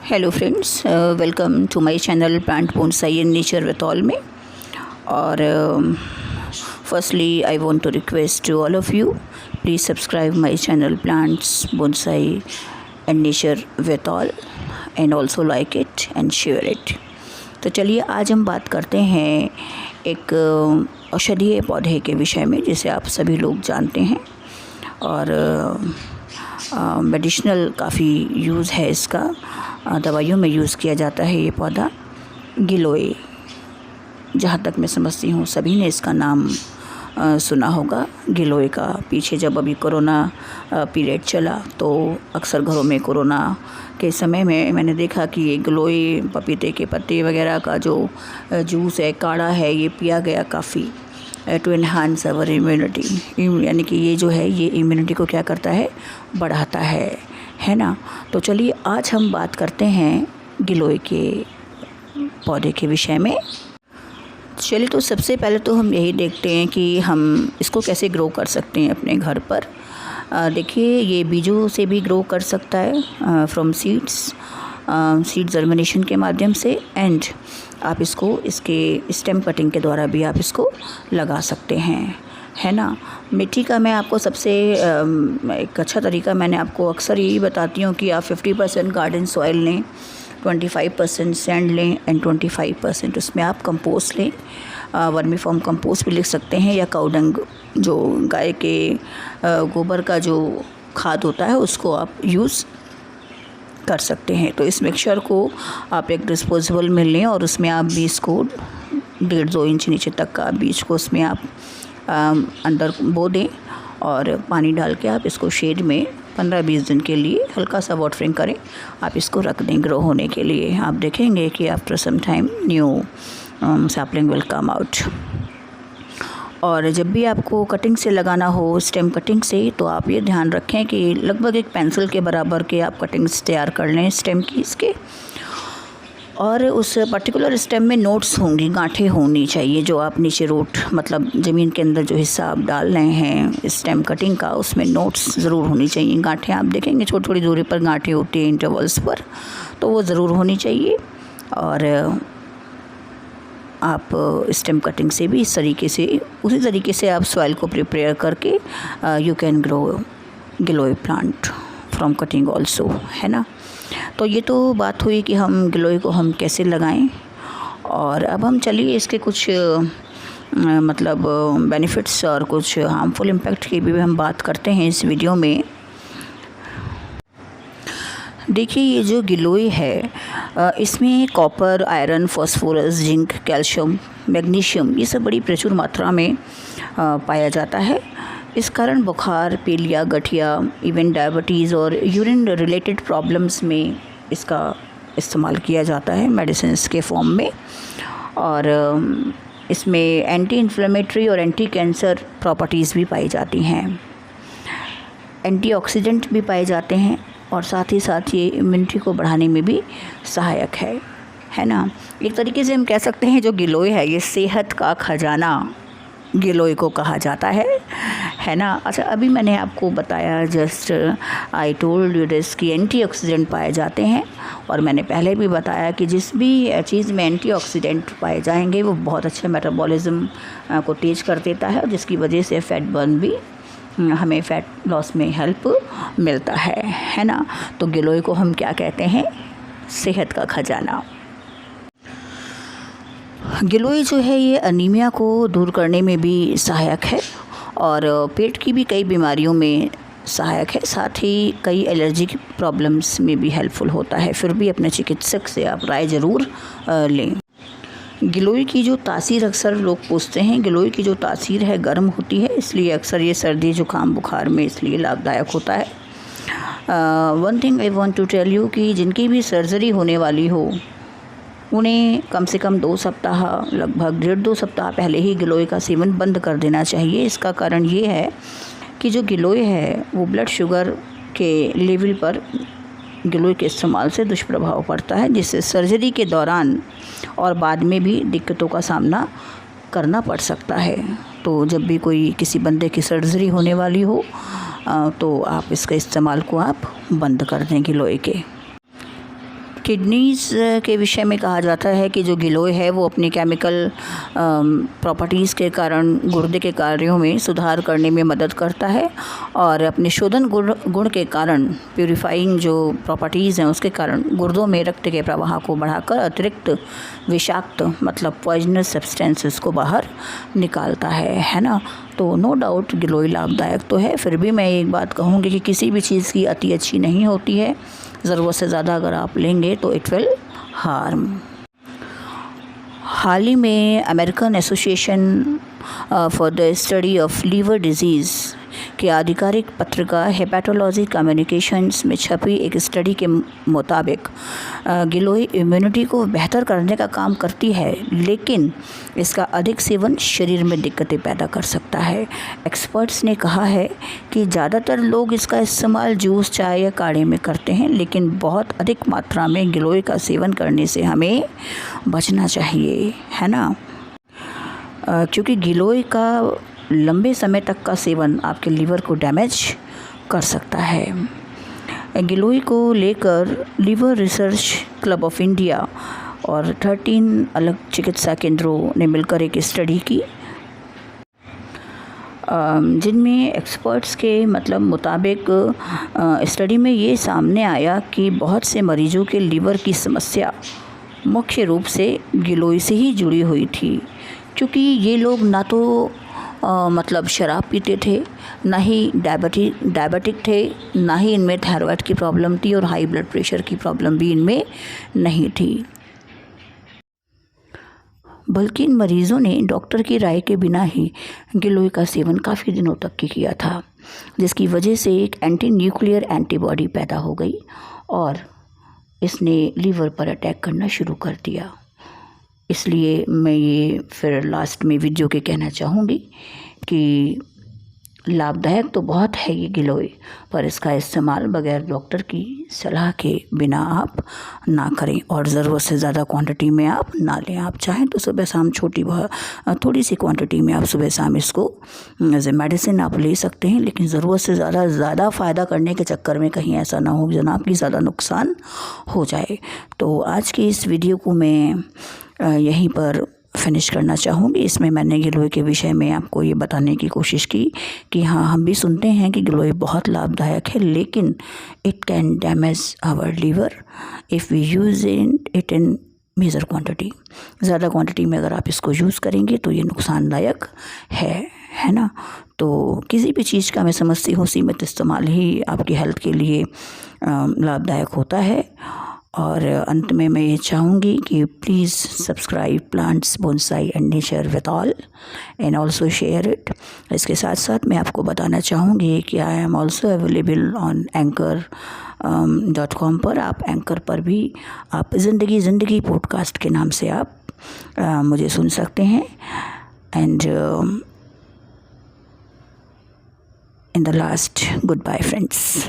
Hello friends, welcome to my channel plant bonsai in nature with all में। और firstly I want to request to all of you, please subscribe my channel plants bonsai and nature with all and also like it and share it. तो चलिए आज हम बात करते हैं एक औषधीय पौधे के विषय में, जिसे आप सभी लोग जानते हैं और मेडिसिनल काफ़ी यूज़ है इसका, दवाइयों में यूज़ किया जाता है ये पौधा गिलोय। जहाँ तक मैं समझती हूँ सभी ने इसका नाम सुना होगा गिलोय का। पीछे जब अभी कोरोना पीरियड चला तो अक्सर घरों में कोरोना के समय में मैंने देखा कि ये गिलोय, पपीते के पत्ते वगैरह का जो जूस है, काढ़ा है, ये पिया गया काफ़ी टू एनहांस अवर इम्यूनिटी। यानी कि ये जो है ये इम्यूनिटी को क्या करता है, बढ़ाता है ना। तो चलिए आज हम बात करते हैं गिलोय के पौधे के विषय में। चलिए तो सबसे पहले तो हम यही देखते हैं कि हम इसको कैसे ग्रो कर सकते हैं अपने घर पर। देखिए ये बीजों से भी ग्रो कर सकता है, फ्रॉम सीड जर्मिनेशन के माध्यम से, एंड आप इसको इसके स्टेम कटिंग के द्वारा भी आप इसको लगा सकते हैं, है ना। मिट्टी का मैं आपको सबसे एक अच्छा तरीका मैंने आपको अक्सर यही बताती हूँ कि आप 50% गार्डन सॉइल लें, 25% सैंड लें एंड 25% उसमें आप कंपोस्ट लें। वर्मी फॉर्म कंपोस्ट भी लिख सकते हैं, या काउडंग जो गाय के गोबर का जो खाद होता है उसको आप यूज़ कर सकते हैं। तो इस मिक्सचर को आप एक डिस्पोजेबल में लें और उसमें आप बीज को 1.5-2 इंच नीचे तक का बीज को उसमें आप अंदर बो दें और पानी डाल के आप इसको शेड में 15-20 दिन के लिए हल्का सा वाटरिंग करें। आप इसको रख दें ग्रो होने के लिए। आप देखेंगे कि after some time new sapling will come out. और जब भी आपको कटिंग से लगाना हो, स्टेम कटिंग से, तो आप ये ध्यान रखें कि लगभग एक पेंसिल के बराबर के आप कटिंग्स तैयार कर लें स्टेम की इसके। और उस पर्टिकुलर स्टेम में नोट्स होंगी, गांठें होनी चाहिए, जो आप नीचे रूट मतलब ज़मीन के अंदर जो हिस्सा आप डाल रहे हैं स्टेम कटिंग का, उसमें नोट्स ज़रूर होनी चाहिए। गांठें आप देखेंगे छोटी छोटी दूरी पर गांठें होती हैं इंटरवल्स पर, तो वो ज़रूर होनी चाहिए। और आप स्टेम कटिंग से भी इस तरीके से, उसी तरीके से आप सॉइल को प्रिपेयर करके you can grow giloy plant from cutting also, है ना। तो ये तो बात हुई कि हम गिलोय को हम कैसे लगाएं। और अब हम चलिए इसके कुछ मतलब बेनिफिट्स और कुछ हार्मफुल इम्पैक्ट की भी हम बात करते हैं इस वीडियो में। देखिए ये जो गिलोय है इसमें copper, iron, phosphorus, zinc, calcium, magnesium, ये सब बड़ी प्रचुर मात्रा में पाया जाता है। इस कारण बुखार, पीलिया, गठिया, इवन डायबिटीज़ और यूरिन रिलेटेड प्रॉब्लम्स में इसका इस्तेमाल किया जाता है मेडिसिन्स के फॉर्म में। और इसमें एंटी इन्फ्लेमेटरी और एंटी कैंसर प्रॉपर्टीज़ भी पाई जाती हैं, एंटीऑक्सीडेंट भी पाए जाते हैं, और साथ ही साथ ये इम्यूनिटी को बढ़ाने में भी सहायक है ना। एक तरीके से हम कह सकते हैं जो गिलोय है ये सेहत का खजाना गिलोय को कहा जाता है ना। अच्छा, अभी मैंने आपको बताया, just I told you this, कि एंटीऑक्सीडेंट पाए जाते हैं। और मैंने पहले भी बताया कि जिस भी चीज़ में एंटीऑक्सीडेंट पाए जाएंगे वो बहुत अच्छे मेटाबॉलिज्म को तेज़ कर देता है, और जिसकी वजह से फैट बर्न भी, हमें फ़ैट लॉस में हेल्प मिलता है ना। तो गिलोय को हम क्या कहते हैं, सेहत का खजाना। गिलोय जो है ये अनीमिया को दूर करने में भी सहायक है, और पेट की भी कई बीमारियों में सहायक है, साथ ही कई एलर्जी की प्रॉब्लम्स में भी हेल्पफुल होता है। फिर भी अपने चिकित्सक से आप राय ज़रूर लें। गिलोय की जो तासीर अक्सर लोग पूछते हैं, गिलोय की जो तासीर है गर्म होती है, इसलिए अक्सर ये सर्दी जुकाम बुखार में इसलिए लाभदायक होता है। One thing I want to tell you कि जिनकी भी सर्जरी होने वाली हो उन्हें कम से कम 2 सप्ताह, लगभग 1.5-2 सप्ताह पहले ही गिलोय का सेवन बंद कर देना चाहिए। इसका कारण ये है कि जो गिलोय है वो ब्लड शुगर के लेवल पर गिलोय के इस्तेमाल से दुष्प्रभाव पड़ता है, जिससे सर्जरी के दौरान और बाद में भी दिक्कतों का सामना करना पड़ सकता है। तो जब भी कोई किसी बंदे की सर्जरी होने वाली हो तो आप इसके इस्तेमाल को आप बंद कर दें गिलोय के। किडनीज़ के विषय में कहा जाता है कि जो गिलोय है वो अपनी केमिकल प्रॉपर्टीज़ के कारण गुर्दे के कार्यों में सुधार करने में मदद करता है और अपने शोधन गुण के कारण प्यूरिफाइंग जो प्रॉपर्टीज़ हैं उसके कारण गुर्दों में रक्त के प्रवाह को बढ़ाकर अतिरिक्त विषाक्त मतलब पॉइजनस सब्सटेंसेस को बाहर निकालता है ना। तो नो डाउट गिलोय लाभदायक तो है, फिर भी मैं एक बात कहूँगी कि किसी भी चीज़ की अति अच्छी नहीं होती है। ज़रूरत से ज़्यादा अगर आप लेंगे तो इट विल हार्म। हाल ही में American Association for the Study of Liver Disease के आधिकारिक पत्रिका हेपेटोलॉजी कम्युनिकेशंस में छपी एक स्टडी के मुताबिक गिलोय इम्यूनिटी को बेहतर करने का काम करती है, लेकिन इसका अधिक सेवन शरीर में दिक्कतें पैदा कर सकता है। एक्सपर्ट्स ने कहा है कि ज़्यादातर लोग इसका इस्तेमाल जूस, चाय या काढ़े में करते हैं, लेकिन बहुत अधिक मात्रा में गिलोय का सेवन करने से हमें बचना चाहिए, है ना। क्योंकि गिलोय का लंबे समय तक का सेवन आपके लीवर को डैमेज कर सकता है। गिलोय को लेकर liver research club of India और 13 अलग चिकित्सा केंद्रों ने मिलकर एक स्टडी की, जिनमें एक्सपर्ट्स के मतलब मुताबिक स्टडी में ये सामने आया कि बहुत से मरीजों के लीवर की समस्या मुख्य रूप से गिलोय से ही जुड़ी हुई थी, क्योंकि ये लोग ना तो मतलब शराब पीते थे, ना ही डायबिटिक थे, ना ही इनमें थायराइड की प्रॉब्लम थी और हाई ब्लड प्रेशर की प्रॉब्लम भी इनमें नहीं थी। बल्कि इन मरीज़ों ने डॉक्टर की राय के बिना ही गिलोय का सेवन काफ़ी दिनों तक किया था, जिसकी वजह से एक एंटी न्यूक्लियर एंटीबॉडी पैदा हो गई और इसने लीवर पर अटैक करना शुरू कर दिया। इसलिए मैं ये फिर लास्ट में वीडियो के कहना चाहूँगी कि लाभदायक तो बहुत है ये गिलोय, पर इसका इस्तेमाल बगैर डॉक्टर की सलाह के बिना आप ना करें और ज़रूरत से ज़्यादा क्वांटिटी में आप ना लें। आप चाहें तो सुबह शाम थोड़ी सी क्वांटिटी में आप सुबह शाम इसको एज ए मेडिसिन आप ले सकते हैं, लेकिन ज़रूरत से ज़्यादा फ़ायदा करने के चक्कर में कहीं ऐसा ना हो जनाब कि ज़्यादा नुकसान हो जाए। तो आज की इस वीडियो को मैं यहीं पर फिनिश करना चाहूँगी। इसमें मैंने गिलोय के विषय में आपको ये बताने की कोशिश की कि हाँ, हम भी सुनते हैं कि गिलोय बहुत लाभदायक है, लेकिन it can damage our liver if we use it in major quantity. ज़्यादा क्वांटिटी में अगर आप इसको यूज़ करेंगे तो ये नुकसानदायक है ना। तो किसी भी चीज़ का मैं समझती हूँ सीमित इस्तेमाल ही आपकी हेल्थ के लिए लाभदायक होता है। और अंत में मैं ये चाहूँगी कि please subscribe plants bonsai and nature with all and also share it. इसके साथ साथ मैं आपको बताना चाहूँगी कि I am also available on anchor.com पर। आप एंकर पर भी आप ज़िंदगी पॉडकास्ट के नाम से आप मुझे सुन सकते हैं। And in the last, goodbye friends.